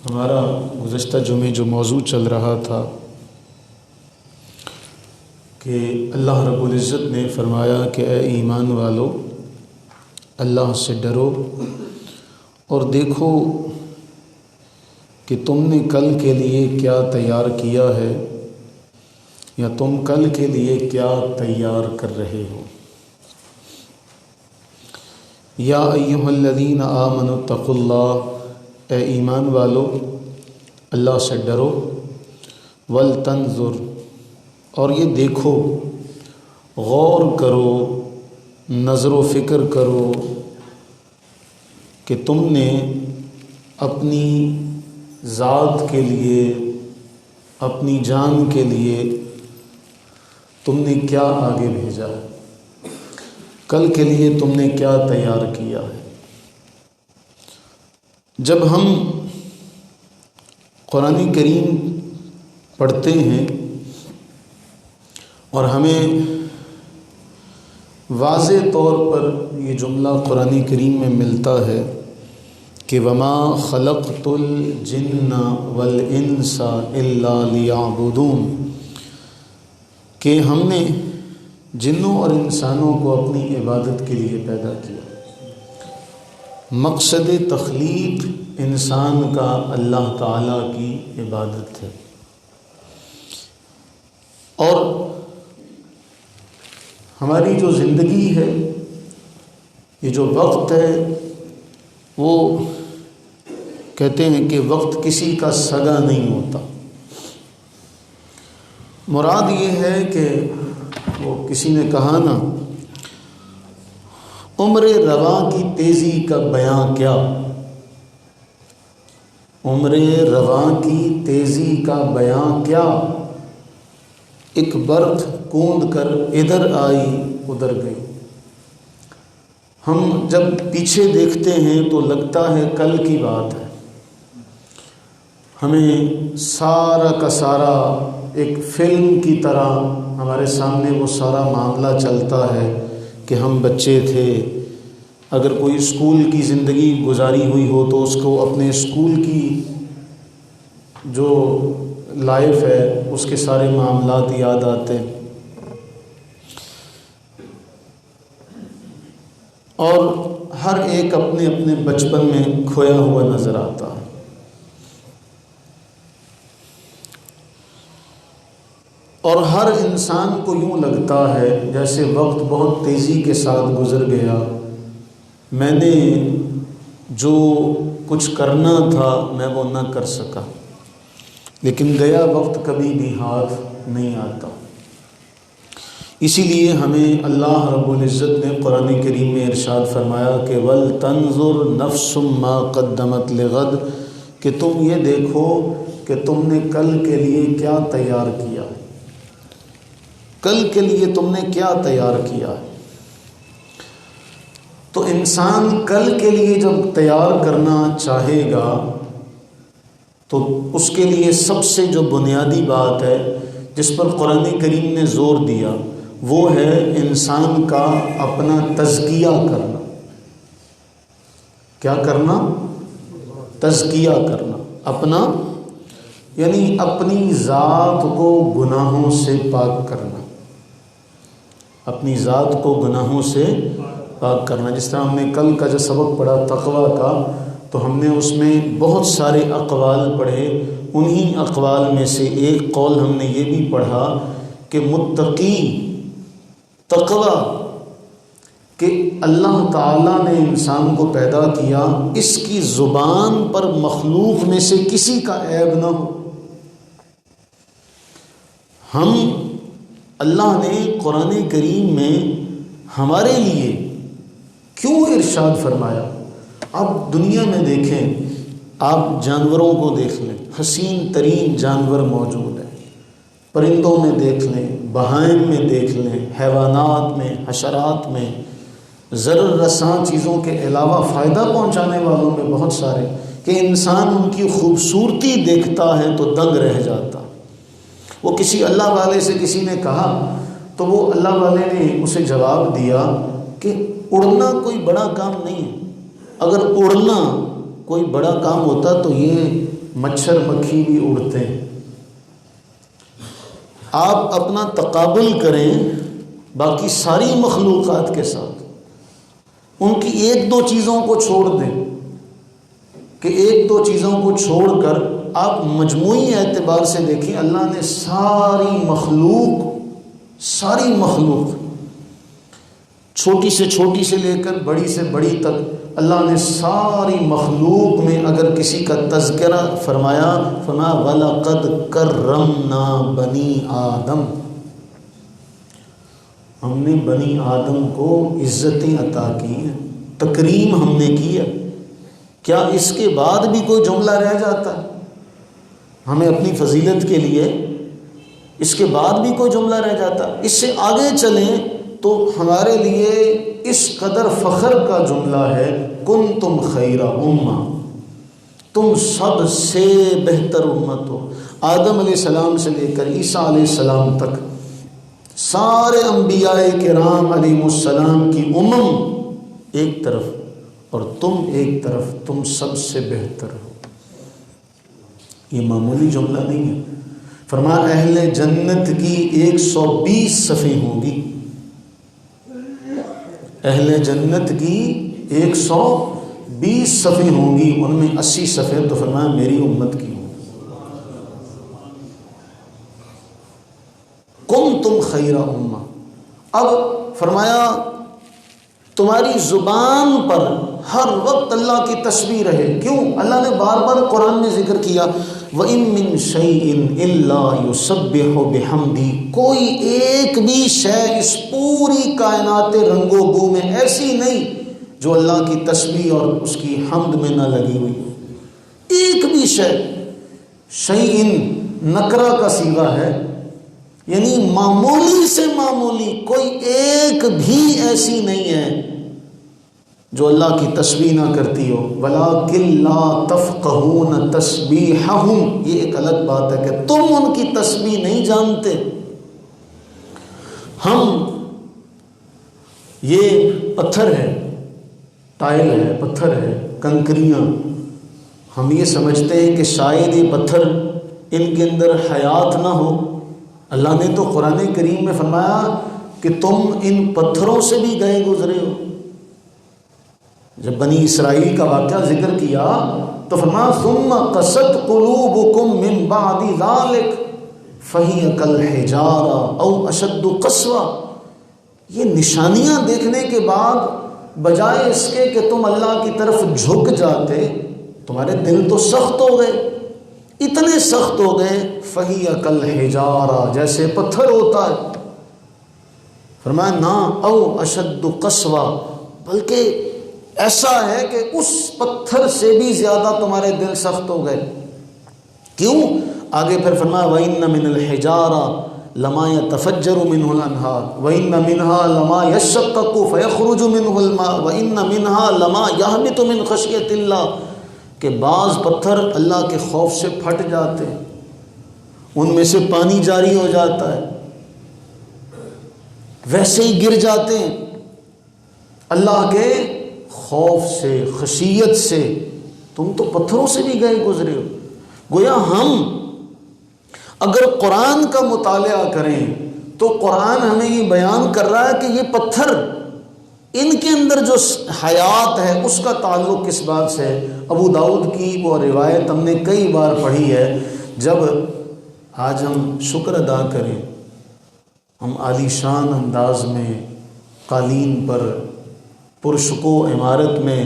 ہمارا گزشتہ جمعے جو موضوع چل رہا تھا کہ اللہ رب العزت نے فرمایا کہ اے ایمان والو اللہ سے ڈرو اور دیکھو کہ تم نے کل کے لیے کیا تیار کیا ہے یا تم کل کے لیے کیا تیار کر رہے ہو۔ یا ایھا الذین آمنوا اتقوا اللہ، اے ایمان والو اللہ سے ڈرو، ولتنظر اور یہ دیکھو، غور کرو، نظر و فکر کرو کہ تم نے اپنی ذات کے لیے، اپنی جان کے لیے تم نے کیا آگے بھیجا ہے، کل کے لیے تم نے کیا تیار کیا ہے۔ جب ہم قرآن کریم پڑھتے ہیں اور ہمیں واضح طور پر یہ جملہ قرآن کریم میں ملتا ہے کہ وما خلقت الجن والانس الا لیعبدون، کہ ہم نے جنوں اور انسانوں کو اپنی عبادت کے لیے پیدا کیا۔ مقصد تخلیق انسان کا اللہ تعالیٰ کی عبادت ہے، اور ہماری جو زندگی ہے، یہ جو وقت ہے، وہ کہتے ہیں کہ وقت کسی کا سگا نہیں ہوتا۔ مراد یہ ہے کہ وہ کسی نے کہا نا، عمر رواں کی تیزی کا بیاں کیا، عمر رواں کی تیزی کا بیاں کیا، ایک برق کوند کر ادھر آئی ادھر گئی۔ ہم جب پیچھے دیکھتے ہیں تو لگتا ہے کل کی بات ہے، ہمیں سارا کا سارا ایک فلم کی طرح ہمارے سامنے وہ سارا معاملہ چلتا ہے کہ ہم بچے تھے۔ اگر کوئی اسکول کی زندگی گزاری ہوئی ہو تو اس کو اپنے اسکول کی جو لائف ہے اس کے سارے معاملات یاد آتے ہیں، اور ہر ایک اپنے اپنے بچپن میں کھویا ہوا نظر آتا ہے۔ اور ہر انسان کو یوں لگتا ہے جیسے وقت بہت تیزی کے ساتھ گزر گیا، میں نے جو کچھ کرنا تھا میں وہ نہ کر سکا، لیکن گیا وقت کبھی بھی ہاتھ نہیں آتا۔ اسی لیے ہمیں اللہ رب العزت نے قرآن کریم میں ارشاد فرمایا کہ وَلْتَنْظُرْ نَفْسٌ مَا قَدَّمَتْ لِغَدٍ، کہ تم یہ دیکھو کہ تم نے کل کے لیے کیا تیار کیا، کل کے لیے تم نے کیا تیار کیا ہے۔ تو انسان کل کے لیے جب تیار کرنا چاہے گا تو اس کے لیے سب سے جو بنیادی بات ہے جس پر قرآن کریم نے زور دیا وہ ہے انسان کا اپنا تزکیہ کرنا۔ کیا کرنا؟ تزکیہ کرنا، اپنا یعنی اپنی ذات کو گناہوں سے پاک کرنا، اپنی ذات کو گناہوں سے پاک کرنا۔ جس طرح ہم نے کل کا جو سبق پڑھا تقویٰ کا، تو ہم نے اس میں بہت سارے اقوال پڑھے، انہی اقوال میں سے ایک قول ہم نے یہ بھی پڑھا کہ متقی تقویٰ، کہ اللہ تعالیٰ نے انسان کو پیدا کیا، اس کی زبان پر مخلوق میں سے کسی کا عیب نہ ہو۔ ہم اللہ نے قرآن کریم میں ہمارے لیے کیوں ارشاد فرمایا؟ آپ دنیا میں دیکھیں، آپ جانوروں کو دیکھ لیں، حسین ترین جانور موجود ہیں، پرندوں میں دیکھ لیں، بہائم میں دیکھ لیں، حیوانات میں، حشرات میں، ضرر رساں چیزوں کے علاوہ فائدہ پہنچانے والوں میں بہت سارے، کہ انسان ان کی خوبصورتی دیکھتا ہے تو دنگ رہ جاتا۔ وہ کسی اللہ والے سے کسی نے کہا تو وہ اللہ والے نے اسے جواب دیا کہ اڑنا کوئی بڑا کام نہیں ہے، اگر اڑنا کوئی بڑا کام ہوتا تو یہ مچھر مکھی بھی اڑتے ہیں. آپ اپنا تقابل کریں باقی ساری مخلوقات کے ساتھ، ان کی ایک دو چیزوں کو چھوڑ دیں کہ ایک دو چیزوں کو چھوڑ کر آپ مجموعی اعتبار سے دیکھیں. اللہ نے ساری مخلوق چھوٹی سے چھوٹی سے لے کر بڑی سے بڑی تک، اللہ نے ساری مخلوق میں اگر کسی کا تذکرہ فرمایا، وَلَقَدْ كَرَّمْنَا بَنِي آدم، ہم نے بنی آدم کو عزتیں عطا کی ہیں، تکریم ہم نے کی ہے. کیا اس کے بعد بھی کوئی جملہ رہ جاتا ہے ہمیں اپنی فضیلت کے لیے؟ اس کے بعد بھی کوئی جملہ رہ جاتا؟ اس سے آگے چلیں تو ہمارے لیے اس قدر فخر کا جملہ ہے، کنتم خیر امہ، تم سب سے بہتر امت ہو. آدم علیہ السلام سے لے کر عیسیٰ علیہ السلام تک سارے انبیاء کرام علیہ السلام کی ایک طرف اور تم ایک طرف، تم سب سے بہتر ہو. یہ معمولی جملہ نہیں ہے. فرمایا اہل جنت کی 120 صفیں ہوں گی، اہل جنت کی 120 صفیں ہوں گی، ان میں 80 صفیں تو فرمایا میری امت کی ہوں. کنتم خیر امہ. اب فرمایا تمہاری زبان پر ہر وقت اللہ کی تسبیح رہے. کیوں؟ اللہ نے بار بار قرآن میں ذکر کیا وَإِن مِّن شَيْءٍ إِلَّا يُسَبِّحُ بِحَمْدِهِ، کوئی ایک بھی شے اس پوری کائنات رنگ و بو میں ایسی نہیں جو اللہ کی تسبیح اور اس کی حمد میں نہ لگی ہوئی. ایک بھی شے، شیء نکرہ کا صیغہ ہے، یعنی معمولی سے معمولی کوئی ایک بھی ایسی نہیں ہے جو اللہ کی تسبیح نہ کرتی ہو. وَلَٰكِن لَّا تَفْقَهُونَ تَسْبِيحَهُمْ، یہ ایک الگ بات ہے کہ تم ان کی تسبیح نہیں جانتے. ہم یہ پتھر ہے، ٹائل ہے، پتھر ہے، کنکریاں، ہم یہ سمجھتے ہیں کہ شاید یہ پتھر ان کے اندر حیات نہ ہو. اللہ نے تو قرآن کریم میں فرمایا کہ تم ان پتھروں سے بھی گئے گزرے ہو. جب بنی اسرائیل کا واقعہ ذکر کیا تو فرمایا ثم قست قلوبکم من بعد ذلک فہی کالحجارہ او اشد قسوہ. یہ نشانیاں دیکھنے کے بعد بجائے اس کے کہ تم اللہ کی طرف جھک جاتے، تمہارے دل تو سخت ہو گئے، اتنے سخت ہو گئے. فہی کالحجارہ، جیسے پتھر ہوتا ہے. فرمایا نہ او اشد قسوہ، بلکہ ایسا ہے کہ اس پتھر سے بھی زیادہ تمہارے دل سخت ہو گئے. کیوں؟ آگے پھر فرمایا وَإِنَّ مِنَ الْحِجَارَةِ لَمَا يَتَفَجَّرُ مِنْهُ الْأَنْهَارُ وَإِنَّ مِنْهَا لَمَا يَشَّقَّقُ فَيَخْرُجُ مِنْهُ الْمَاءُ وَإِنَّ مِنْهَا لَمَا يَهْبِطُ مِنْ خَشْيَةِ اللَّهِ، کہ بعض پتھر اللہ کے خوف سے پھٹ جاتے ہیں، ان میں سے پانی جاری ہو جاتا ہے، ویسے ہی گر جاتے ہیں اللہ کے خوف سے، خشیت سے. تم تو پتھروں سے بھی گئے گزرے ہو. گویا ہم اگر قرآن کا مطالعہ کریں تو قرآن ہمیں یہ بیان کر رہا ہے کہ یہ پتھر، ان کے اندر جو حیات ہے اس کا تعلق کس بات سے ہے. ابو داؤد کی وہ روایت ہم نے کئی بار پڑھی ہے. جب آج ہم شکر ادا کریں، ہم عالی شان انداز میں قالین پر پرشکو عمارت میں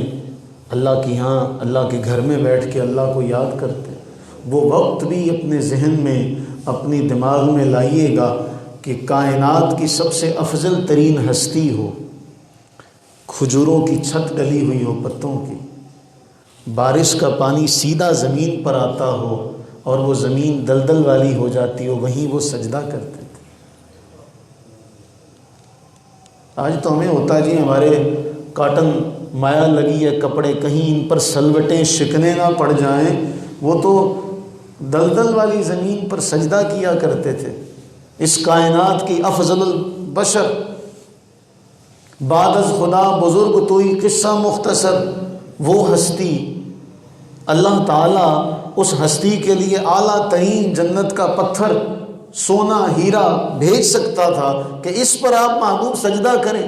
اللہ کی ہاں اللہ کے گھر میں بیٹھ کے اللہ کو یاد کرتے، وہ وقت بھی اپنے ذہن میں، اپنی دماغ میں لائیے گا کہ کائنات کی سب سے افضل ترین ہستی ہو، کھجوروں کی چھت ڈلی ہوئی ہو پتوں کی، بارش کا پانی سیدھا زمین پر آتا ہو اور وہ زمین دلدل والی ہو جاتی ہو، وہیں وہ سجدہ کرتے تھے. آج تو ہمیں ہوتا ہے جی ہمارے کاٹن مایا لگی ہے کپڑے، کہیں ان پر سلوٹیں شکنے نہ پڑ جائیں. وہ تو دلدل والی زمین پر سجدہ کیا کرتے تھے. اس کائنات کی افضل البشر، بعد از خدا بزرگ توئی قصہ مختصر، وہ ہستی اللہ تعالیٰ اس ہستی کے لیے اعلیٰ ترین جنت کا پتھر، سونا، ہیرا بھیج سکتا تھا کہ اس پر آپ محبوب سجدہ کریں۔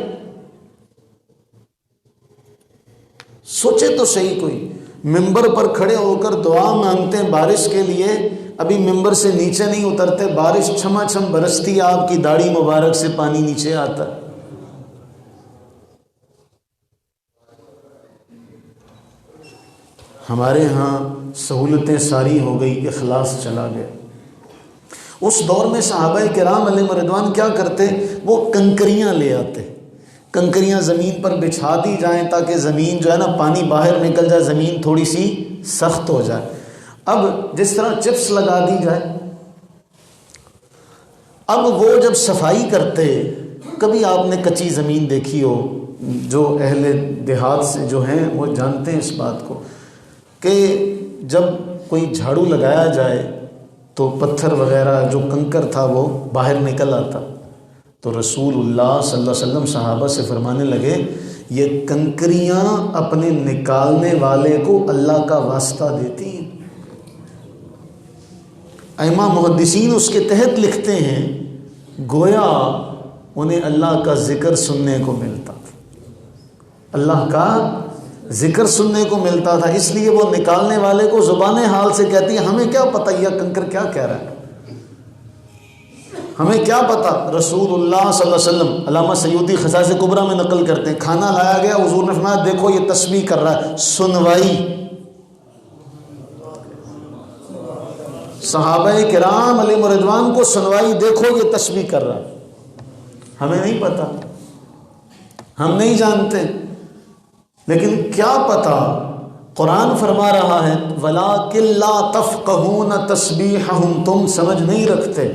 سوچے تو صحیح، کوئی ممبر پر کھڑے ہو کر دعا مانگتے ہیں بارش کے لیے، ابھی ممبر سے نیچے نہیں اترتے، بارش چھما چھم برستی، آپ کی داڑھی مبارک سے پانی نیچے آتا۔ ہمارے ہاں سہولتیں ساری ہو گئی، اخلاص چلا گیا۔ اس دور میں صحابہ کرام علیہ رضوان کیا کرتے، وہ کنکریاں لے آتے، کنکریاں زمین پر بچھا دی جائیں تاکہ زمین جو ہے نا پانی باہر نکل جائے، زمین تھوڑی سی سخت ہو جائے۔ اب جس طرح چپس لگا دی جائے، اب وہ جب صفائی کرتے، کبھی آپ نے کچی زمین دیکھی ہو، جو اہل دیہات سے جو ہیں وہ جانتے ہیں اس بات کو، کہ جب کوئی جھاڑو لگایا جائے تو پتھر وغیرہ جو کنکر تھا وہ باہر نکل آتا۔ تو رسول اللہ صلی اللہ علیہ وسلم صحابہ سے فرمانے لگے، یہ کنکریاں اپنے نکالنے والے کو اللہ کا واسطہ دیتی ہیں۔ ائمہ محدثین اس کے تحت لکھتے ہیں، گویا انہیں اللہ کا ذکر سننے کو ملتا تھا، اللہ کا ذکر سننے کو ملتا تھا، اس لیے وہ نکالنے والے کو زبان حال سے کہتی ہے، ہمیں کیا پتہ یہ کنکر کیا کہہ رہا ہے، ہمیں کیا پتہ۔ رسول اللہ صلی اللہ علیہ وسلم، علامہ سیوطی خصائص کبریٰ میں نقل کرتے ہیں، کھانا لایا گیا، حضور نے فرمایا دیکھو یہ تسبیح کر رہا ہے، سنوائی۔ صحابہ کرام علیہ رضوان کو سنوائی، دیکھو یہ تسبیح کر رہا ہے۔ ہمیں نہیں پتہ، ہم نہیں جانتے، لیکن کیا پتہ، قرآن فرما رہا ہے وَلَٰكِن لَّا تَفْقَهُونَ تَسْبِيحَهُمْ، تم سمجھ نہیں رکھتے۔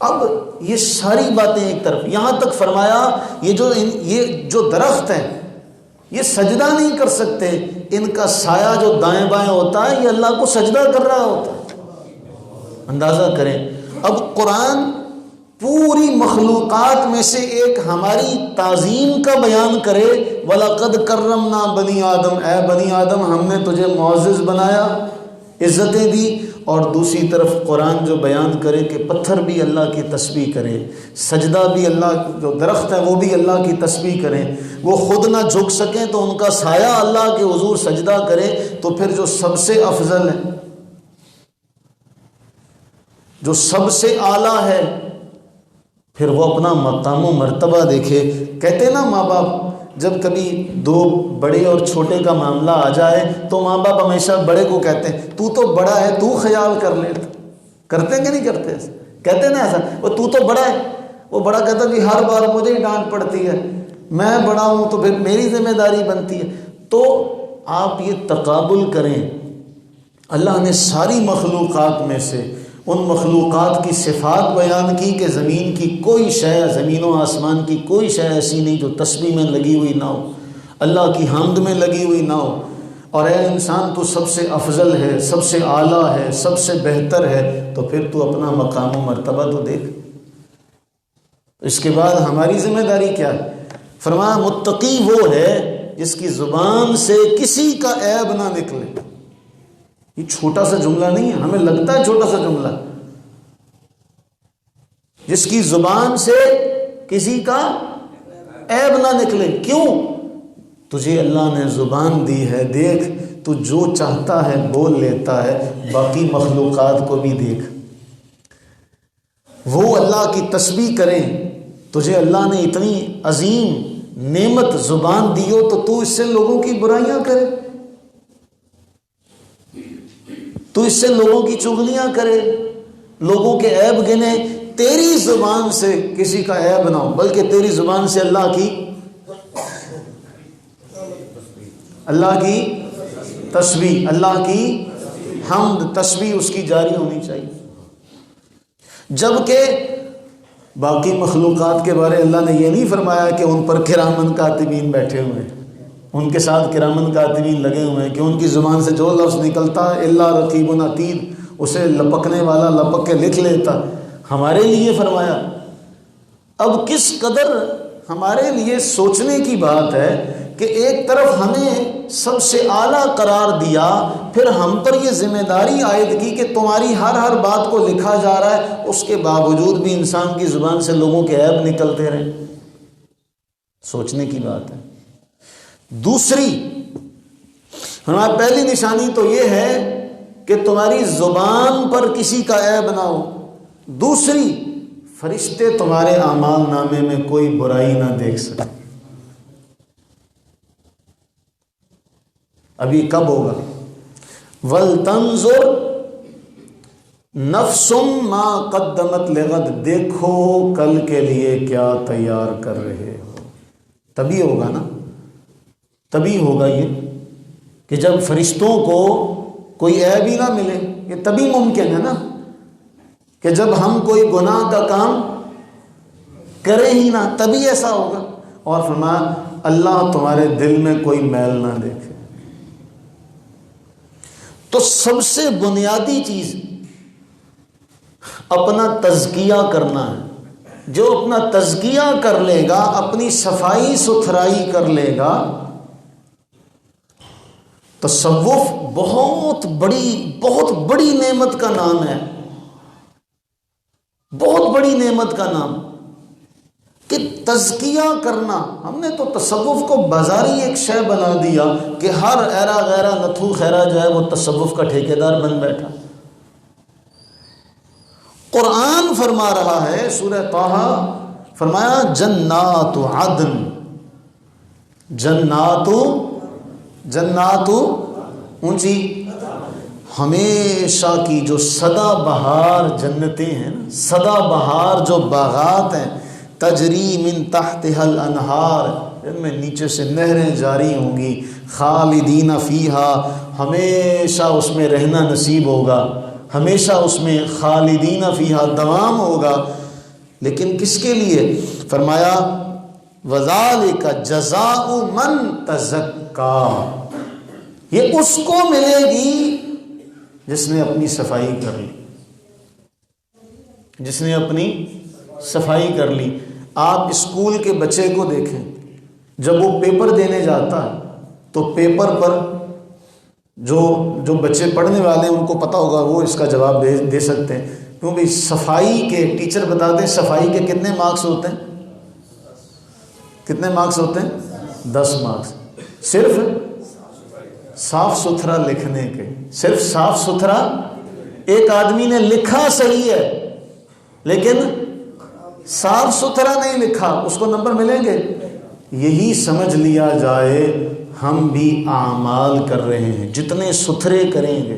اب یہ ساری باتیں ایک طرف، یہاں تک فرمایا یہ جو درخت ہیں یہ سجدہ نہیں کر سکتے، ان کا سایہ جو دائیں بائیں ہوتا ہے یہ اللہ کو سجدہ کر رہا ہوتا ہے۔ اندازہ کریں، اب قرآن پوری مخلوقات میں سے ایک ہماری تعظیم کا بیان کرے، وَلَقَدْ كَرَّمْنَا بَنِي آدم، اے بنی آدم ہم نے تجھے معزز بنایا، عزتیں دی، اور دوسری طرف قرآن جو بیان کرے کہ پتھر بھی اللہ کی تسبیح کرے، سجدہ بھی اللہ، جو درخت ہے وہ بھی اللہ کی تسبیح کریں، وہ خود نہ جھک سکیں تو ان کا سایہ اللہ کے حضور سجدہ کرے، تو پھر جو سب سے افضل ہے، جو سب سے اعلیٰ ہے، پھر وہ اپنا مقام و مرتبہ دیکھے۔ کہتے نا ماں باپ، جب کبھی دو بڑے اور چھوٹے کا معاملہ آ جائے تو ماں باپ ہمیشہ بڑے کو کہتے ہیں تو بڑا ہے، تو خیال کر لے، کرتے ہیں کہ نہیں کرتے؟ کہتے ہیں نا ایسا، وہ تو بڑا ہے، وہ بڑا کہتا ہے کہ ہر بار مجھے ہی ڈانٹ پڑتی ہے، میں بڑا ہوں تو پھر میری ذمہ داری بنتی ہے۔ تو آپ یہ تقابل کریں، اللہ نے ساری مخلوقات میں سے ان مخلوقات کی صفات بیان کی کہ زمین کی کوئی شے، زمین و آسمان کی کوئی شے ایسی نہیں جو تسبیح میں لگی ہوئی نہ ہو، اللہ کی حمد میں لگی ہوئی نہ ہو، اور اے انسان تو سب سے افضل ہے، سب سے اعلیٰ ہے، سب سے بہتر ہے، تو پھر تو اپنا مقام و مرتبہ تو دیکھ۔ اس کے بعد ہماری ذمہ داری کیا ہے؟ فرمایا متقی وہ ہے جس کی زبان سے کسی کا عیب نہ نکلے۔ یہ چھوٹا سا جملہ نہیں ہے، ہمیں لگتا ہے چھوٹا سا جملہ، جس کی زبان سے کسی کا عیب نہ نکلے۔ کیوں؟ تجھے اللہ نے زبان دی ہے، دیکھ تو جو چاہتا ہے بول لیتا ہے، باقی مخلوقات کو بھی دیکھ، وہ اللہ کی تسبیح کریں۔ تجھے اللہ نے اتنی عظیم نعمت زبان دی ہو تو اس سے لوگوں کی برائیاں کرے، تو اس سے لوگوں کی چغلیاں کرے، لوگوں کے عیب گنے۔ تیری زبان سے کسی کا عیب نہ ہو، بلکہ تیری زبان سے اللہ کی تسبیح، اللہ کی حمد، تسبیح اس کی جاری ہونی چاہیے۔ جبکہ باقی مخلوقات کے بارے اللہ نے یہ نہیں فرمایا کہ ان پر کرامن کاتبین بیٹھے ہوئے ہیں، ان کے ساتھ کرامن کاتبین لگے ہوئے ہیں کہ ان کی زبان سے جو لفظ نکلتا ہے الا رقیب عتید، اسے لپکنے والا لپک کے لکھ لیتا۔ ہمارے لیے فرمایا۔ اب کس قدر ہمارے لیے سوچنے کی بات ہے کہ ایک طرف ہمیں سب سے اعلیٰ قرار دیا، پھر ہم پر یہ ذمہ داری عائد کی کہ تمہاری ہر بات کو لکھا جا رہا ہے، اس کے باوجود بھی انسان کی زبان سے لوگوں کے عیب نکلتے رہے۔ سوچنے کی بات ہے۔ دوسری ہماری پہلی نشانی تو یہ ہے کہ تمہاری زبان پر کسی کا عیب نہ ہو۔ دوسری، فرشتے تمہارے اعمال نامے میں کوئی برائی نہ دیکھ سکے۔ ابھی کب ہوگا؟ وَلْتَنْظُرْ نَفْسٌ مَا قَدَّمَتْ لِغَدٍ، دیکھو کل کے لیے کیا تیار کر رہے ہو۔ تبھی ہوگا نا، تبھی ہوگا یہ کہ جب فرشتوں کو کوئی عیب ہی نہ ملے، یہ تبھی ممکن ہے نا کہ جب ہم کوئی گناہ کا کام کریں ہی نہ، تبھی ایسا ہوگا۔ اور فرمایا اللہ تمہارے دل میں کوئی میل نہ دیکھے۔ تو سب سے بنیادی چیز اپنا تزکیہ کرنا ہے۔ جو اپنا تزکیہ کر لے گا، اپنی صفائی ستھرائی کر لے گا، تصوف بہت بڑی نعمت کا نام ہے، بہت بڑی نعمت کا نام کہ تزکیہ کرنا۔ ہم نے تو تصوف کو بازاری ایک شے بنا دیا کہ ہر ایرا غیرہ نتھو خیرہ جو ہے وہ تصوف کا ٹھیکیدار بن بیٹھا۔ قرآن فرما رہا ہے سورہ طٰہٰ، فرمایا جنات عدن، جنات اونچی ہمیشہ کی جو سدا بہار جنتیں ہیں، سدا بہار جو باغات ہیں، تجری من تحتها الانہار، ان میں نیچے سے نہریں جاری ہوں گی، خالدین فیہا، ہمیشہ اس میں رہنا نصیب ہوگا، ہمیشہ اس میں خالدین فیہا دوام ہوگا۔ لیکن کس کے لیے؟ فرمایا وذالک جزاء من تزکا، یہ اس کو ملے گی جس نے اپنی صفائی کر لی، جس نے اپنی صفائی کر لی۔ آپ اسکول کے بچے کو دیکھیں، جب وہ پیپر دینے جاتا ہے تو پیپر پر جو بچے پڑھنے والے ہیں ان کو پتہ ہوگا، وہ اس کا جواب دے سکتے ہیں، کیونکہ صفائی کے ٹیچر بتا دیں صفائی کے کتنے مارکس ہوتے ہیں؟ کتنے مارکس ہوتے ہیں؟ 10 مارکس، صرف صاف ستھرا لکھنے کے، صرف صاف ستھرا۔ ایک آدمی نے لکھا صحیح ہے لیکن صاف ستھرا نہیں لکھا، اس کو نمبر ملیں گے؟ یہی سمجھ لیا جائے ہم بھی اعمال کر رہے ہیں، جتنے ستھرے کریں گے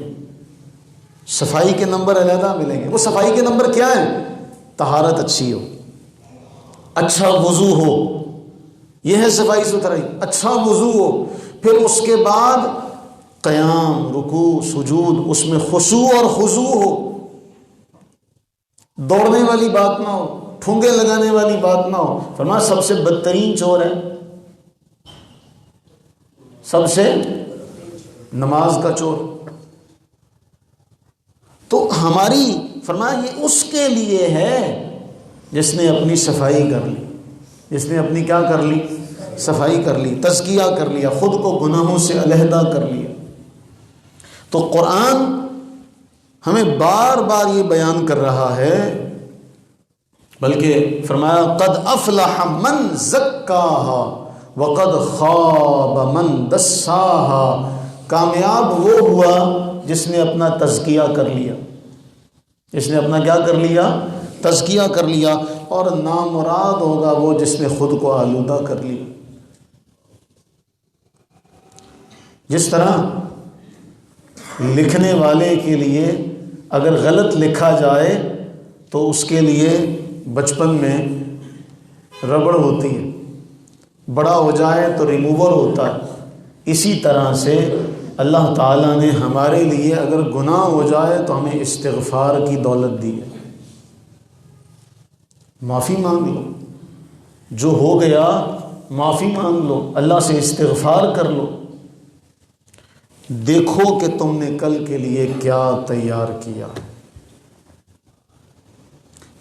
صفائی کے نمبر علیحدہ ملیں گے۔ وہ صفائی کے نمبر کیا ہیں؟ طہارت اچھی ہو، اچھا وضو ہو، یہ ہے صفائی ستھرائی، اچھا وضو ہو، پھر اس کے بعد قیام، رکوع، سجود، اس میں خشوع اور خضوع ہو، دوڑنے والی بات نہ ہو، ٹھونگے لگانے والی بات نہ ہو۔ فرمایا سب سے بدترین چور ہے سب سے نماز کا چور۔ تو ہماری فرمایا یہ اس کے لیے ہے جس نے اپنی صفائی کر لی، جس نے اپنی کیا کر لی؟ صفائی کر لی، تزکیہ کر لیا، خود کو گناہوں سے علیحدہ کر لیا۔ تو قرآن ہمیں بار بار یہ بیان کر رہا ہے، بلکہ فرمایا قد افلح من زکاہا وقد خاب من دساہا، کامیاب وہ ہوا جس نے اپنا تزکیہ کر لیا، جس نے اپنا کیا کر لیا؟ تزکیہ کر لیا، اور نامراد ہوگا وہ جس نے خود کو آلودہ کر لیا۔ جس طرح لکھنے والے کے لیے اگر غلط لکھا جائے تو اس کے لیے بچپن میں ربڑ ہوتی ہے، بڑا ہو جائے تو ریموور ہوتا ہے، اسی طرح سے اللہ تعالیٰ نے ہمارے لیے اگر گناہ ہو جائے تو ہمیں استغفار کی دولت دی ہے۔ معافی مانگ لو، جو ہو گیا معافی مانگ لو، اللہ سے استغفار کر لو، دیکھو کہ تم نے کل کے لیے کیا تیار کیا۔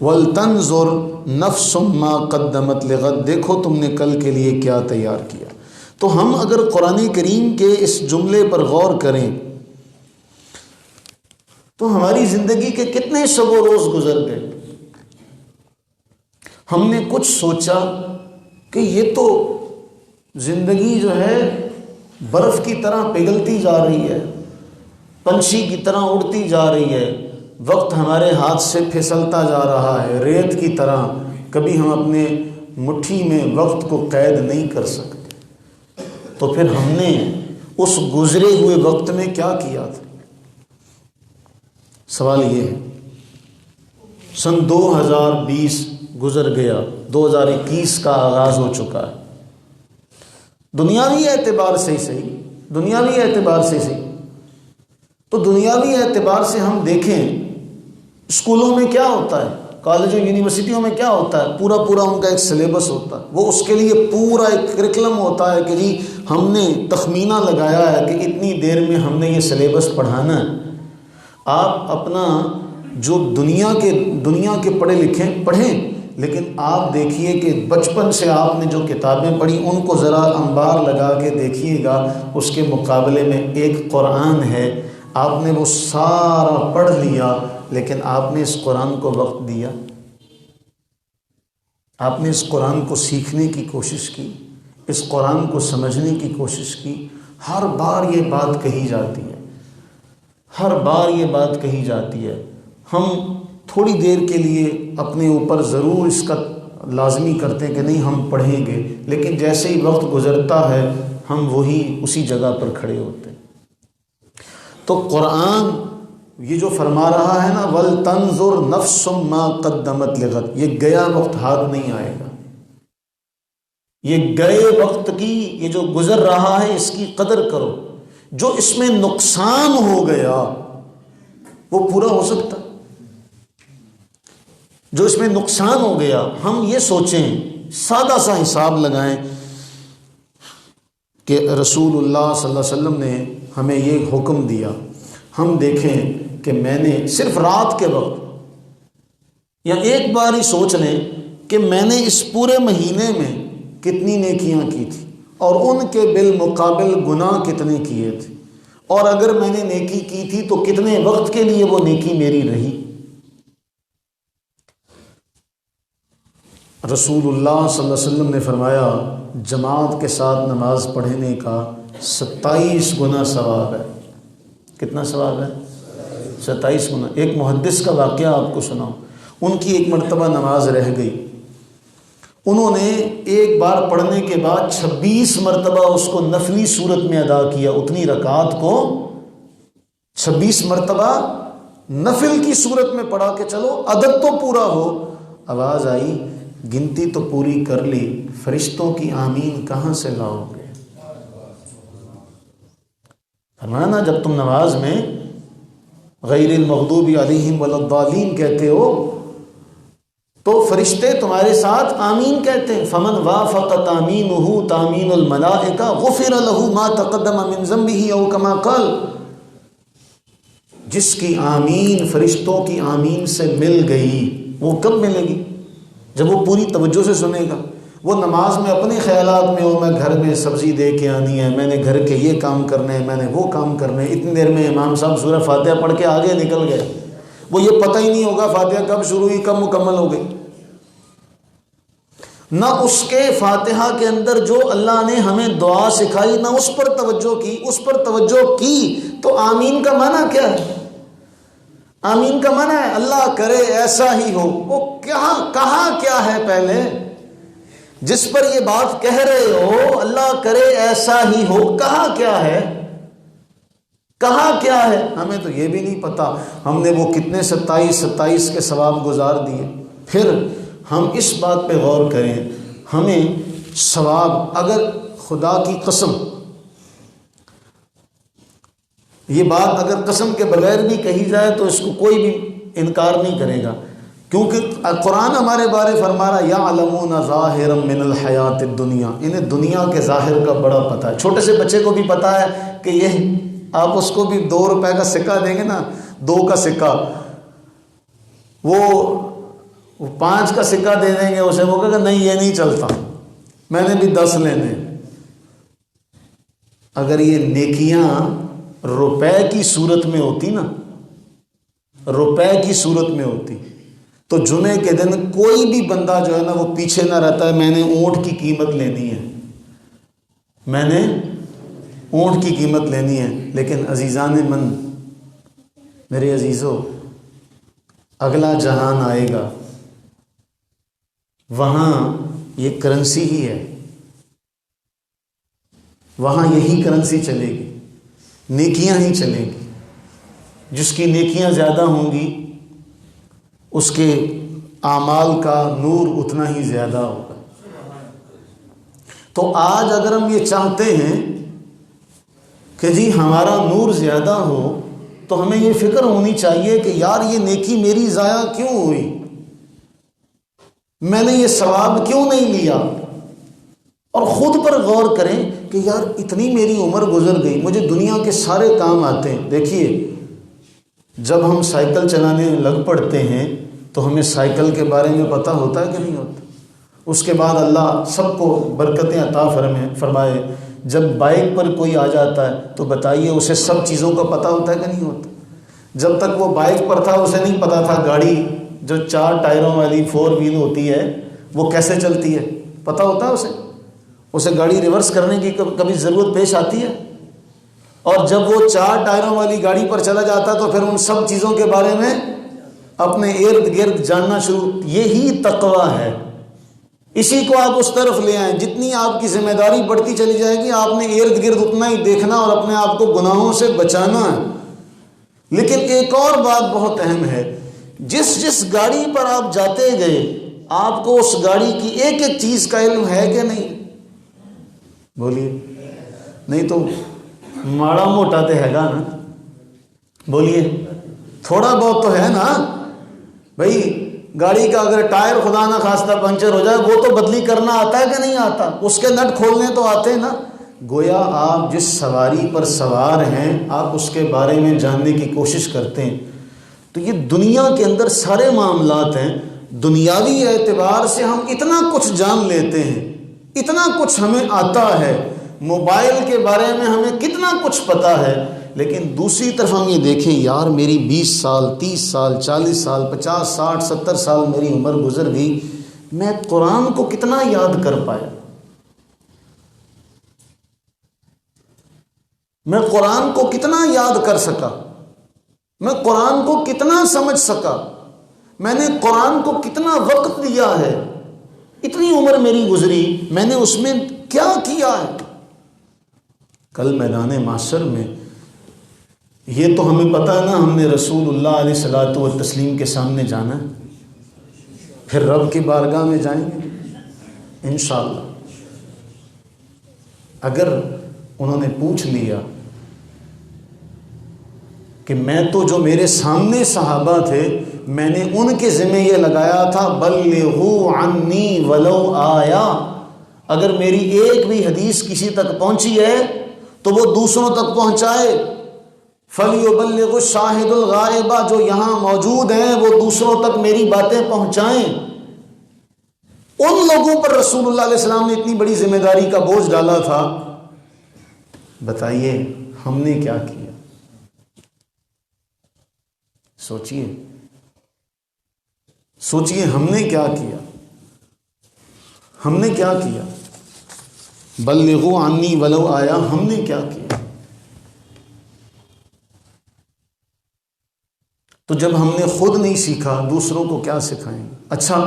وَلْتَنْظُرْ نَفْسٌ مَا قَدَّمَتْ لِغَدٍ، دیکھو تم نے کل کے لیے کیا تیار کیا۔ تو ہم اگر قرآن کریم کے اس جملے پر غور کریں تو ہماری زندگی کے کتنے شب و روز گزر گئے۔ ہم نے کچھ سوچا کہ یہ تو زندگی جو ہے برف کی طرح پگھلتی جا رہی ہے، پنچھی کی طرح اڑتی جا رہی ہے، وقت ہمارے ہاتھ سے پھسلتا جا رہا ہے ریت کی طرح، کبھی ہم اپنے مٹھی میں وقت کو قید نہیں کر سکتے۔ تو پھر ہم نے اس گزرے ہوئے وقت میں کیا کیا تھا؟ سوال یہ ہے۔ سن 2020 گزر گیا، 2021 کا آغاز ہو چکا ہے۔ دنیاوی اعتبار سے ہی صحیح، دنیاوی اعتبار سے صحیح، تو دنیاوی اعتبار سے ہم دیکھیں اسکولوں میں کیا ہوتا ہے، کالج اور یونیورسٹیوں میں کیا ہوتا ہے، پورا ان کا ایک سلیبس ہوتا ہے، وہ اس کے لیے پورا ایک کریکلم ہوتا ہے کہ جی ہم نے تخمینہ لگایا ہے کہ اتنی دیر میں ہم نے یہ سلیبس پڑھانا ہے۔ آپ اپنا جو دنیا کے پڑھے لکھیں پڑھیں، لیکن آپ دیکھیے کہ بچپن سے آپ نے جو کتابیں پڑھی ان کو ذرا انبار لگا کے دیکھیے گا، اس کے مقابلے میں ایک قرآن ہے، آپ نے وہ سارا پڑھ لیا، لیکن آپ نے اس قرآن کو وقت دیا، آپ نے اس قرآن کو سیکھنے کی کوشش کی، اس قرآن کو سمجھنے کی کوشش کی۔ ہر بار یہ بات کہی جاتی ہے، ہر بار یہ بات کہی جاتی ہے۔ ہم تھوڑی دیر کے لیے اپنے اوپر ضرور اس کا لازمی کرتے ہیں کہ نہیں ہم پڑھیں گے، لیکن جیسے ہی وقت گزرتا ہے ہم وہی اسی جگہ پر کھڑے ہوتے ہیں۔ تو قرآن یہ جو فرما رہا ہے نا وَلْتَنْظُرْ نَفْسٌ مَا قَدَّمَتْ لِغَدٍ، یہ گیا وقت ہاتھ نہیں آئے گا۔ یہ گئے وقت کی، یہ جو گزر رہا ہے اس کی قدر کرو۔ جو اس میں نقصان ہو گیا وہ پورا ہو سکتا، جو اس میں نقصان ہو گیا ہم یہ سوچیں، سادہ سا حساب لگائیں کہ رسول اللہ صلی اللہ علیہ وسلم نے ہمیں یہ حکم دیا، ہم دیکھیں کہ میں نے صرف رات کے وقت یا ایک بار ہی سوچ لیں کہ میں نے اس پورے مہینے میں کتنی نیکیاں کی تھی اور ان کے بالمقابل گناہ کتنے کیے تھے، اور اگر میں نے نیکی کی تھی تو کتنے وقت کے لیے وہ نیکی میری رہی۔ رسول اللہ صلی اللہ علیہ وسلم نے فرمایا جماعت کے ساتھ نماز پڑھنے کا 27 گنا ثواب ہے۔ کتنا ثواب ہے؟ 27 گنا۔ ایک محدث کا واقعہ آپ کو سناؤں، ان کی ایک مرتبہ نماز رہ گئی، انہوں نے ایک بار پڑھنے کے بعد 26 مرتبہ اس کو نفلی صورت میں ادا کیا، اتنی رکعات کو 26 مرتبہ نفل کی صورت میں پڑھا کہ چلو عدد تو پورا ہو۔ آواز آئی گنتی تو پوری کر لی، فرشتوں کی آمین کہاں سے لاؤ گے؟ فرمانا جب تم نماز میں غیر المغضوب علیہم ولا الضالین کہتے ہو تو فرشتے تمہارے ساتھ آمین کہتے ہیں۔ فمن وافق تامینہ تامین الملائکہ غفر له ما تقدم من ذنبہ او کما قال، جس کی آمین فرشتوں کی آمین سے مل گئی، وہ کب ملے گی؟ جب وہ پوری توجہ سے سنے گا۔ وہ نماز میں اپنے خیالات میں ہو، میں گھر میں سبزی دے کے آنی ہے، میں نے گھر کے یہ کام کرنے ہیں، میں نے وہ کام کرنے ہیں، اتنی دیر میں امام صاحب سورہ فاتحہ پڑھ کے آگے نکل گئے، وہ یہ پتہ ہی نہیں ہوگا فاتحہ کب شروع ہوئی کب مکمل ہو گئی۔ نہ اس کے فاتحہ کے اندر جو اللہ نے ہمیں دعا سکھائی نہ اس پر توجہ کی، اس پر توجہ کی تو آمین کا معنی کیا ہے؟ آمین کا معنی ہے اللہ کرے ایسا ہی ہو۔ وہ کہاں کیا ہے پہلے جس پر یہ بات کہہ رہے ہو اللہ کرے ایسا ہی ہو، کہاں کیا ہے؟ کہاں کیا ہے؟ ہمیں تو یہ بھی نہیں پتا۔ ہم نے وہ کتنے 27 کے ثواب گزار دیے۔ پھر ہم اس بات پہ غور کریں، ہمیں ثواب اگر خدا کی قسم، یہ بات اگر قسم کے بغیر بھی کہی جائے تو اس کو کوئی بھی انکار نہیں کرے گا، کیونکہ قرآن ہمارے بارے فرما رہا یعلمون ظاہرا من الحیات الدنیا، انہیں دنیا کے ظاہر کا بڑا پتہ ہے۔ چھوٹے سے بچے کو بھی پتہ ہے کہ یہ آپ اس کو بھی 2 روپے کا سکہ دیں گے نا، 2 کا سکہ، وہ وہ 5 کا سکہ دے دیں گے اسے، وہ کہے گا نہیں یہ نہیں چلتا، میں نے بھی 10 لینے۔ اگر یہ نیکیاں روپے کی صورت میں ہوتی نا، روپے کی صورت میں ہوتی، تو جمعے کے دن کوئی بھی بندہ جو ہے نا وہ پیچھے نہ رہتا ہے میں نے اونٹ کی قیمت لینی ہے، میں نے اونٹ کی قیمت لینی ہے۔ لیکن عزیزان من، میرے عزیزو، اگلا جہان آئے گا، وہاں یہ کرنسی ہی ہے، وہاں یہی کرنسی چلے گی، نیکیاں ہی چلیں گی۔ جس کی نیکیاں زیادہ ہوں گی اس کے اعمال کا نور اتنا ہی زیادہ ہوگا۔ تو آج اگر ہم یہ چاہتے ہیں کہ جی ہمارا نور زیادہ ہو، تو ہمیں یہ فکر ہونی چاہیے کہ یار یہ نیکی میری ضائع کیوں ہوئی، میں نے یہ ثواب کیوں نہیں لیا، اور خود پر غور کریں کہ یار اتنی میری عمر گزر گئی، مجھے دنیا کے سارے کام آتے ہیں۔ دیکھیے جب ہم سائیکل چلانے لگ پڑتے ہیں تو ہمیں سائیکل کے بارے میں پتہ ہوتا ہے کہ نہیں ہوتا؟ اس کے بعد اللہ سب کو برکتیں عطا فرمائے، جب بائک پر کوئی آ جاتا ہے تو بتائیے اسے سب چیزوں کا پتہ ہوتا ہے کہ نہیں ہوتا؟ جب تک وہ بائک پر تھا اسے نہیں پتہ تھا گاڑی جو 4 ٹائروں والی 4 وہیل ہوتی ہے وہ کیسے چلتی ہے، پتہ ہوتا ہے اسے گاڑی ریورس کرنے کی کبھی ضرورت پیش آتی ہے؟ اور جب وہ 4 ٹائروں والی گاڑی پر چلا جاتا تو پھر ان سب چیزوں کے بارے میں اپنے ارد گرد جاننا شروع۔ یہی تقویٰ ہے، اسی کو آپ اس طرف لے آئیں۔ جتنی آپ کی ذمہ داری بڑھتی چلی جائے گی آپ نے ارد گرد اتنا ہی دیکھنا اور اپنے آپ کو گناہوں سے بچانا ہے۔ لیکن ایک اور بات بہت اہم ہے، جس گاڑی پر آپ جاتے گئے آپ کو اس گاڑی کی ایک ایک چیز کا علم ہے کہ نہیں؟ بولیے، نہیں تو ماڑا موٹا تو ہے گا نا، بولیے تھوڑا بہت تو ہے نا بھائی۔ گاڑی کا اگر ٹائر خدا نہ خواستہ پنچر ہو جائے وہ تو بدلی کرنا آتا ہے کہ نہیں آتا؟ اس کے نٹ کھولنے تو آتے نا۔ گویا آپ جس سواری پر سوار ہیں آپ اس کے بارے میں جاننے کی کوشش کرتے ہیں۔ تو یہ دنیا کے اندر سارے معاملات ہیں، دنیاوی اعتبار سے ہم اتنا کچھ جان لیتے ہیں، اتنا کچھ ہمیں آتا ہے، موبائل کے بارے میں ہمیں کتنا کچھ پتا ہے، لیکن دوسری طرف ہم یہ دیکھیں یار میری 20 سال 30 سال 40 سال 50 60 70 سال میری عمر گزر گئی، میں قرآن کو کتنا یاد کر پایا، میں قرآن کو کتنا یاد کر سکا، میں قرآن کو کتنا سمجھ سکا، میں نے قرآن کو کتنا وقت دیا ہے، اتنی عمر میری گزری، میں نے اس میں کیا کیا ہے۔ کل میدان محشر میں یہ تو ہمیں پتہ ہے نا، ہم نے رسول اللہ علیہ الصلوۃ والتسلیم کے سامنے جانا ہے، پھر رب کی بارگاہ میں جائیں گے انشاءاللہ۔ اگر انہوں نے پوچھ لیا کہ میں تو جو میرے سامنے صحابہ تھے میں نے ان کے ذمہ یہ لگایا تھا بلغوا عنی ولو آیا، اگر میری ایک بھی حدیث کسی تک پہنچی ہے تو وہ دوسروں تک پہنچائے، فَلْيُبَلِّغُ الشَّاهِدُ الْغَائِبَ، جو یہاں موجود ہیں وہ دوسروں تک میری باتیں پہنچائیں۔ ان لوگوں پر رسول اللہ علیہ السلام نے اتنی بڑی ذمہ داری کا بوجھ ڈالا تھا، بتائیے ہم نے کیا کیا؟ سوچئے ہم نے کیا کیا، ہم نے کیا کیا؟ بلغوا عنی ولو آیا، ہم نے کیا کیا؟ تو جب ہم نے خود نہیں سیکھا دوسروں کو کیا سکھائیں گے؟ اچھا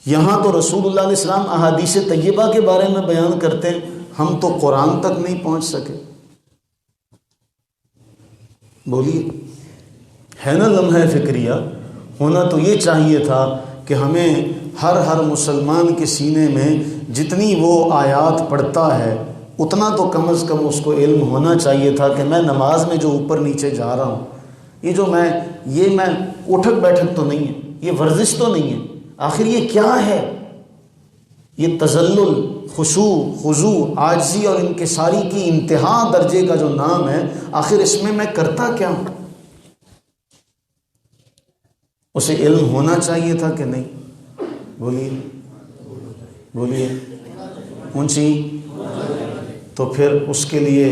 یہاں تو رسول اللہ علیہ السلام احادیث طیبہ کے بارے میں بیان کرتے ہیں، ہم تو قرآن تک نہیں پہنچ سکے۔ بولیے ہے نا لمحہ فکریہ؟ ہونا تو یہ چاہیے تھا کہ ہمیں ہر مسلمان کے سینے میں جتنی وہ آیات پڑھتا ہے اتنا تو کم از کم اس کو علم ہونا چاہیے تھا کہ میں نماز میں جو اوپر نیچے جا رہا ہوں، یہ میں اٹھک بیٹھک تو نہیں ہے، یہ ورزش تو نہیں ہے، آخر یہ کیا ہے؟ یہ تذلل، خشوع، خضوع، عاجزی اور انکساری کی انتہا درجے کا جو نام ہے، آخر اس میں کرتا کیا ہوں؟ اسے علم ہونا چاہیے تھا کہ نہیں؟ بولیے بولیے اونچی. تو پھر اس کے لیے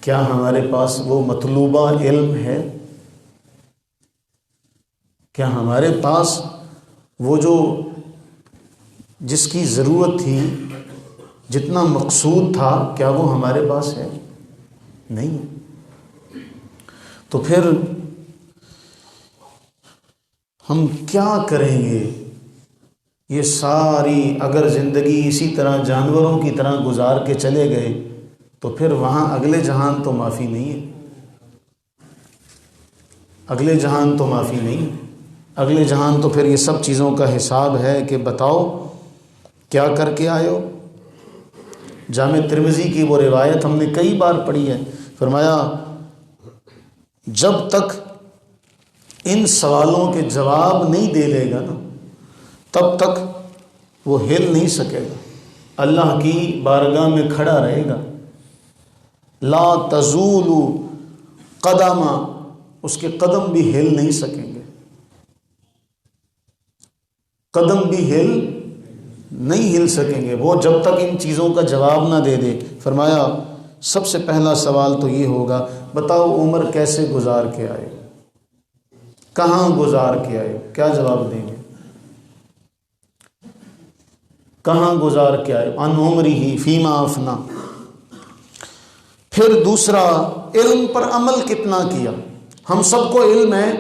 کیا ہمارے پاس وہ مطلوبہ علم ہے؟ کیا ہمارے پاس وہ جو جس کی ضرورت تھی، جتنا مقصود تھا، کیا وہ ہمارے پاس ہے؟ نہیں. تو پھر ہم کیا کریں گے؟ یہ ساری اگر زندگی اسی طرح جانوروں کی طرح گزار کے چلے گئے تو پھر وہاں اگلے جہان تو معافی نہیں ہے. اگلے جہان تو معافی نہیں. اگلے جہان تو پھر یہ سب چیزوں کا حساب ہے کہ بتاؤ کیا کر کے آئے ہو. جامع ترمذی کی وہ روایت ہم نے کئی بار پڑھی ہے. فرمایا جب تک ان سوالوں کے جواب نہیں دے لے گا نا، تب تک وہ ہل نہیں سکے گا، اللہ کی بارگاہ میں کھڑا رہے گا. لا تزول قدم، اس کے قدم بھی ہل نہیں سکیں گے، قدم بھی ہل نہیں ہل سکیں گے وہ جب تک ان چیزوں کا جواب نہ دے دے. فرمایا سب سے پہلا سوال تو یہ ہوگا، بتاؤ عمر کیسے گزار کے آئے، کہاں گزار کے آئے؟ کیا جواب دیں گے؟ کہاں گزار کے آئے؟ عن عمرہ فیما افنا. پھر دوسرا، علم پر عمل کتنا کیا؟ ہم سب کو علم ہے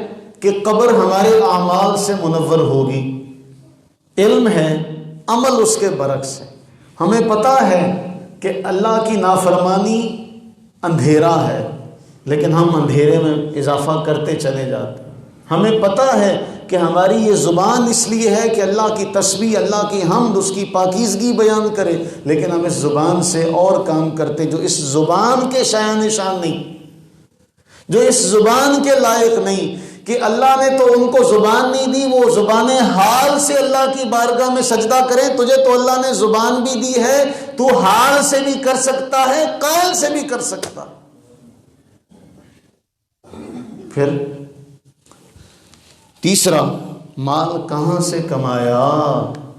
کہ قبر ہمارے اعمال سے منور ہوگی، علم ہے. عمل اس کے برعکس ہے. ہمیں پتہ ہے کہ اللہ کی نافرمانی اندھیرا ہے، لیکن ہم اندھیرے میں اضافہ کرتے چلے جاتے ہیں. ہمیں پتہ ہے کہ ہماری یہ زبان اس لیے ہے کہ اللہ کی تسبیح، اللہ کی حمد، اس کی پاکیزگی بیان کرے، لیکن ہم اس زبان سے اور کام کرتے جو اس زبان کے شایان شان نہیں، جو اس زبان کے لائق نہیں. کہ اللہ نے تو ان کو زبان نہیں دی، وہ زبان حال سے اللہ کی بارگاہ میں سجدہ کریں. تجھے تو اللہ نے زبان بھی دی ہے، تو حال سے بھی کر سکتا ہے، قول سے بھی کر سکتا. پھر تیسرا، مال کہاں سے کمایا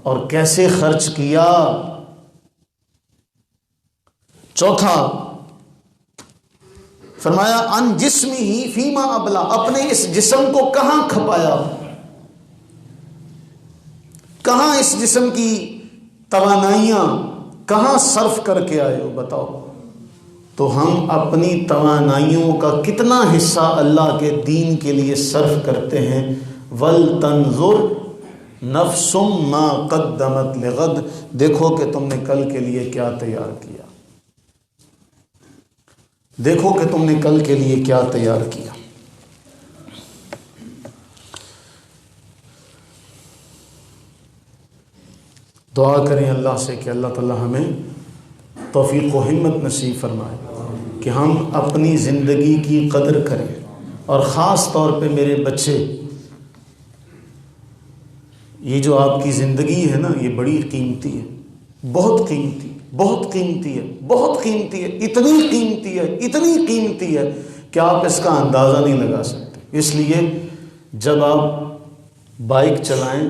اور کیسے خرچ کیا. چوتھا فرمایا ان جسمہ فیما ابلا، اپنے اس جسم کو کہاں کھپایا، کہاں اس جسم کی توانائیاں کہاں صرف کر کے آئے ہو بتاؤ. تو ہم اپنی توانائیوں کا کتنا حصہ اللہ کے دین کے لیے صرف کرتے ہیں. وَلْتَنْظُرْ نَفْسٌ مَا قَدَّمَتْ لِغَدْ، دیکھو کہ تم نے کل کے لیے کیا تیار کیا، دیکھو کہ تم نے کل کے لیے کیا تیار کیا. دعا کریں اللہ سے کہ اللہ تعالی ہمیں توفیق و ہمت نصیب فرمائے کہ ہم اپنی زندگی کی قدر کریں. اور خاص طور پہ میرے بچے، یہ جو آپ کی زندگی ہے نا، یہ بڑی قیمتی ہے، بہت قیمتی، بہت قیمتی ہے، بہت قیمتی ہے، اتنی قیمتی ہے، اتنی قیمتی ہے کہ آپ اس کا اندازہ نہیں لگا سکتے. اس لیے جب آپ بائک چلائیں،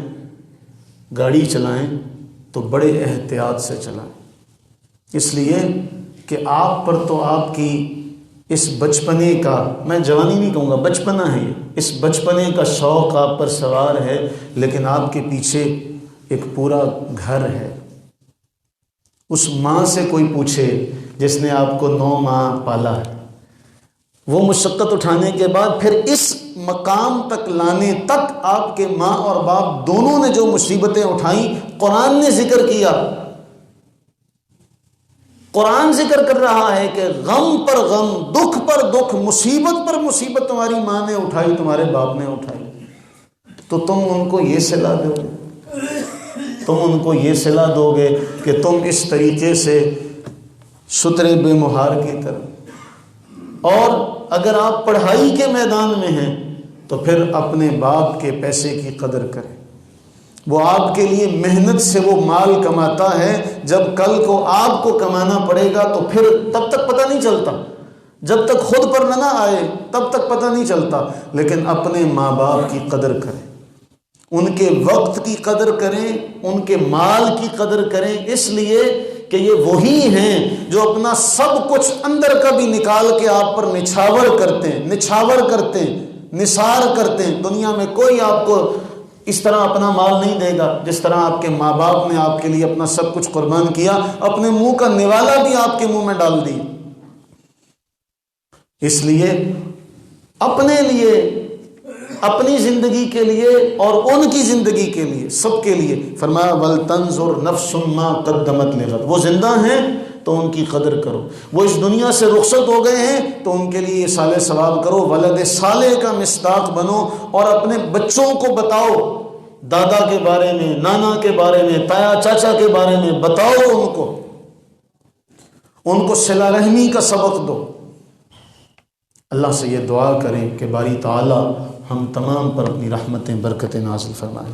گاڑی چلائیں تو بڑے احتیاط سے چلائیں، اس لیے کہ آپ پر تو آپ کی اس بچپنے کا، میں جوانی نہیں کہوں گا، بچپنا ہے یہ، اس بچپنے کا شوق آپ پر سوار ہے، لیکن آپ کے پیچھے ایک پورا گھر ہے. اس ماں سے کوئی پوچھے جس نے آپ کو 9 ماہ پالا ہے، وہ مشقت اٹھانے کے بعد پھر اس مقام تک لانے تک آپ کے ماں اور باپ دونوں نے جو مصیبتیں اٹھائیں، قرآن نے ذکر کیا. قرآن ذکر کر رہا ہے کہ غم پر غم، دکھ پر دکھ، مصیبت پر مصیبت تمہاری ماں نے اٹھائی، تمہارے باپ نے اٹھائی. تو تم ان کو یہ صلہ دو گے، تم ان کو یہ صلہ دو گے کہ تم اس طریقے سے سترے بے مہار کی طرح. اور اگر آپ پڑھائی کے میدان میں ہیں تو پھر اپنے باپ کے پیسے کی قدر کریں. وہ آپ کے لیے محنت سے وہ مال کماتا ہے، جب کل کو آپ کو کمانا پڑے گا تو پھر تب تک پتہ نہیں چلتا. جب تک خود پر نہ آئے تب تک پتہ نہیں چلتا، لیکن اپنے ماں باپ کی قدر کریں، ان کے وقت کی قدر کریں، ان کے مال کی قدر کریں، اس لیے کہ یہ وہی ہیں جو اپنا سب کچھ اندر کا بھی نکال کے آپ پر نچھاور کرتے ہیں، نثار کرتے ہیں۔ دنیا میں کوئی آپ کو اس طرح اپنا مال نہیں دے گا جس طرح آپ کے ماں باپ نے آپ کے لیے اپنا سب کچھ قربان کیا، اپنے منہ کا نوالا بھی آپ کے منہ میں ڈال دیا۔ اس لیے اپنے لیے، اپنی زندگی کے لیے اور ان کی زندگی کے لیے، سب کے لیے فرمایا وَلْتَنْظُرْ نَفْسٌ مَا قَدَّمَتْ لِغَدٍ، وہ زندہ ہیں تو ان کی قدر کرو، وہ اس دنیا سے رخصت ہو گئے ہیں تو ان کے لیے یہ صالح ثواب کرو، ولد صالح کا مصداق بنو، اور اپنے بچوں کو بتاؤ، دادا کے بارے میں، نانا کے بارے میں، تایا چاچا کے بارے میں بتاؤ، ان کو صلہ رحمی کا سبق دو۔ اللہ سے یہ دعا کریں کہ باری تعالی ہم تمام پر اپنی رحمتیں برکتیں نازل فرمائیں۔